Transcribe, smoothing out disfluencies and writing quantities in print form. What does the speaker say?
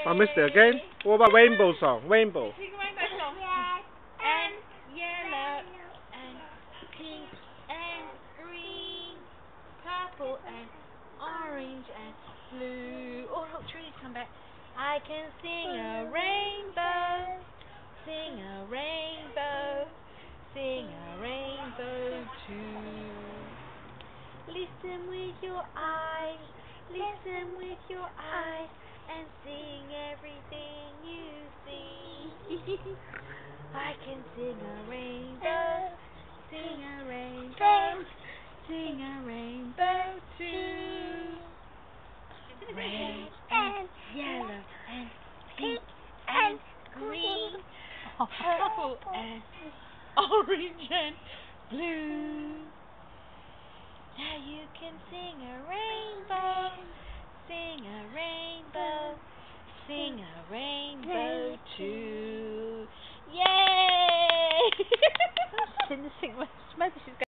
I missed it again. What about rainbow song? Rainbow. Sing a rainbow song. Red and yellow and pink and green, purple and orange and blue. Oh look, trees come back. I can sing a rainbow, sing a rainbow, sing a rainbow too. Listen with your eyes, listen with your eyes, and sing everything you see. I can sing a rainbow, sing a rainbow, sing a rainbow too. Red and yellow and pink and green, purple and orange and blue. Now you can sing a rainbow, sing a rainbow, sing a rainbow too. Yay! Didn't sing. Maybe she's